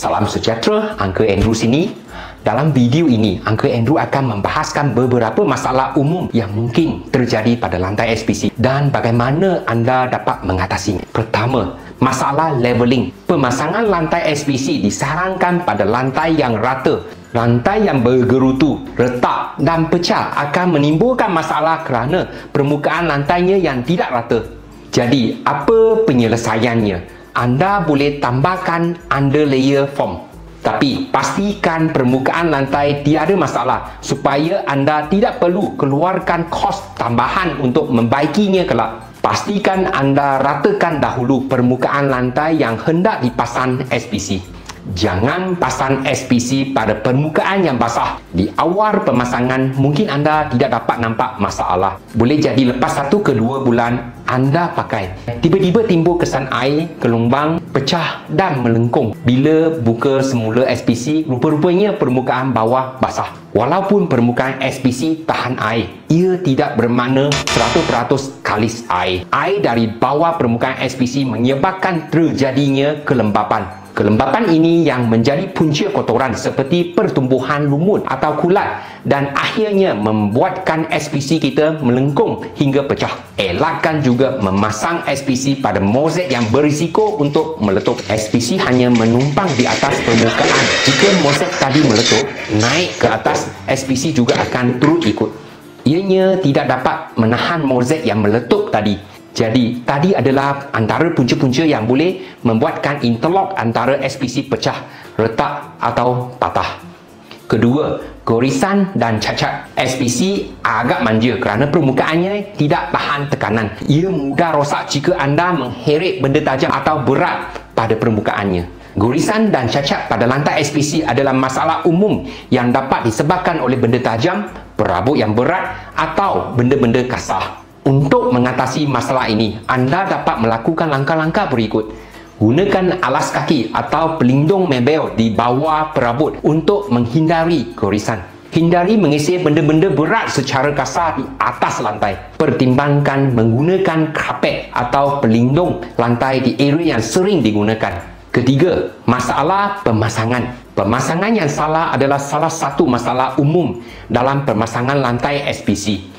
Salam sejahtera, Uncle Andrew sini. Dalam video ini, Uncle Andrew akan membahaskan beberapa masalah umum yang mungkin terjadi pada lantai SPC dan bagaimana anda dapat mengatasinya. Pertama, masalah leveling. Pemasangan lantai SPC disarankan pada lantai yang rata. Lantai yang bergerutu, retak dan pecah akan menimbulkan masalah kerana permukaan lantainya yang tidak rata. Jadi, apa penyelesaiannya? Anda boleh tambahkan underlayer foam. Tapi pastikan permukaan lantai tiada masalah supaya anda tidak perlu keluarkan kos tambahan untuk membaikinya kelak. Pastikan anda ratakan dahulu permukaan lantai yang hendak dipasang SPC. Jangan pasang SPC pada permukaan yang basah. Di awal pemasangan, mungkin anda tidak dapat nampak masalah. Boleh jadi lepas 1 ke 2 bulan anda pakai, tiba-tiba timbul kesan air, gelombang, pecah dan melengkung. Bila buka semula SPC, rupa-rupanya permukaan bawah basah. Walaupun permukaan SPC tahan air, ia tidak bermakna 100% kalis air. Air dari bawah permukaan SPC menyebabkan terjadinya kelembapan. Kelembapan ini yang menjadi punca kotoran seperti pertumbuhan lumut atau kulat dan akhirnya membuatkan SPC kita melengkung hingga pecah. Elakkan juga memasang SPC pada mozaik yang berisiko untuk meletup. SPC hanya menumpang di atas permukaan. Jika mozaik tadi meletup, naik ke atas, SPC juga akan turut ikut. Ianya tidak dapat menahan mozaik yang meletup tadi. Jadi, tadi adalah antara punca-punca yang boleh membuatkan interlock antara SPC pecah, retak atau patah. Kedua, gorisan dan cacat. SPC agak manja kerana permukaannya tidak tahan tekanan. Ia mudah rosak jika anda mengheret benda tajam atau berat pada permukaannya. Gorisan dan cacat pada lantai SPC adalah masalah umum yang dapat disebabkan oleh benda tajam, perabot yang berat atau benda-benda kasar. Untuk mengatasi masalah ini, anda dapat melakukan langkah-langkah berikut. Gunakan alas kaki atau pelindung mebel di bawah perabot untuk menghindari gorisan. Hindari mengesir benda-benda berat secara kasar di atas lantai. Pertimbangkan menggunakan kapet atau pelindung lantai di area yang sering digunakan. Ketiga, masalah pemasangan. Pemasangan yang salah adalah salah satu masalah umum dalam pemasangan lantai SPC.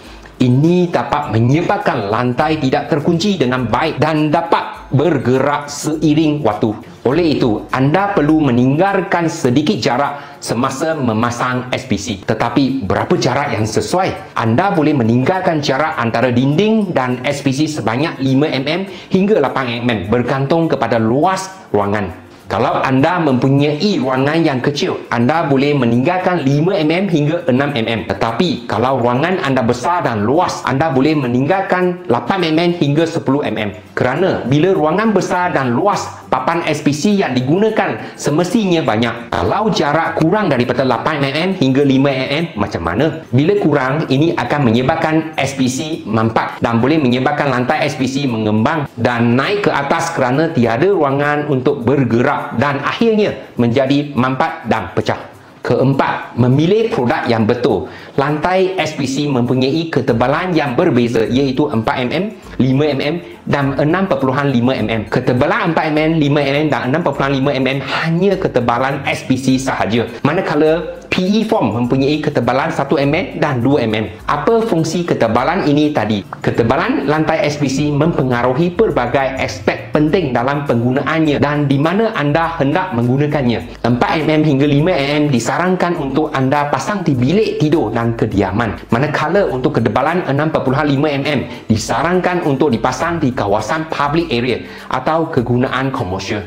Ini dapat menyebabkan lantai tidak terkunci dengan baik dan dapat bergerak seiring waktu. Oleh itu, anda perlu meninggalkan sedikit jarak semasa memasang SPC. Tetapi, berapa jarak yang sesuai? Anda boleh meninggalkan jarak antara dinding dan SPC sebanyak 5mm hingga 8mm bergantung kepada luas ruangan. Kalau anda mempunyai ruangan yang kecil, anda boleh meninggalkan 5mm hingga 6mm. Tetapi, kalau ruangan anda besar dan luas, anda boleh meninggalkan 8mm hingga 10mm. Kerana, bila ruangan besar dan luas, papan SPC yang digunakan semestinya banyak. Kalau jarak kurang daripada 8mm hingga 5mm, macam mana? Bila kurang, ini akan menyebabkan SPC mampat dan boleh menyebabkan lantai SPC mengembang dan naik ke atas kerana tiada ruangan untuk bergerak dan akhirnya menjadi mampat dan pecah. Keempat, memilih produk yang betul. Lantai SPC mempunyai ketebalan yang berbeza iaitu 4mm, 5mm dan 6.5mm. Ketebalan 4mm, 5mm dan 6.5mm hanya ketebalan SPC sahaja. Manakala PE foam mempunyai ketebalan 1mm dan 2mm. Apa fungsi ketebalan ini tadi? Ketebalan lantai SPC mempengaruhi pelbagai aspek penting dalam penggunaannya dan di mana anda hendak menggunakannya. 4mm hingga 5mm disarankan untuk anda pasang di bilik tidur dan kediaman. Manakala untuk ketebalan 6.5mm disarankan untuk dipasang di kawasan public area atau kegunaan komersial.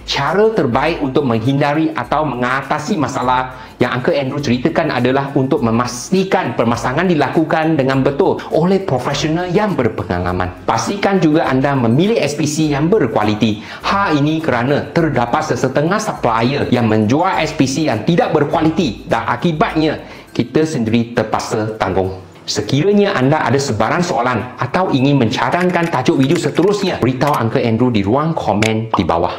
Cara terbaik untuk menghindari atau mengatasi masalah yang Uncle Andrew ceritakan adalah untuk memastikan pemasangan dilakukan dengan betul oleh profesional yang berpengalaman. Pastikan juga anda memilih SPC yang berkualiti. Hal ini kerana terdapat sesetengah supplier yang menjual SPC yang tidak berkualiti dan akibatnya kita sendiri terpaksa tanggung. Sekiranya anda ada sebarang soalan atau ingin mencadangkan tajuk video seterusnya, beritahu Uncle Andrew di ruang komen di bawah.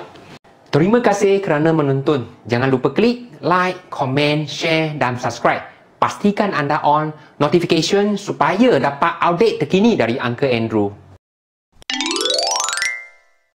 Terima kasih kerana menonton. Jangan lupa klik like, komen, share dan subscribe. Pastikan anda on notification supaya dapat update terkini dari Uncle Andrew.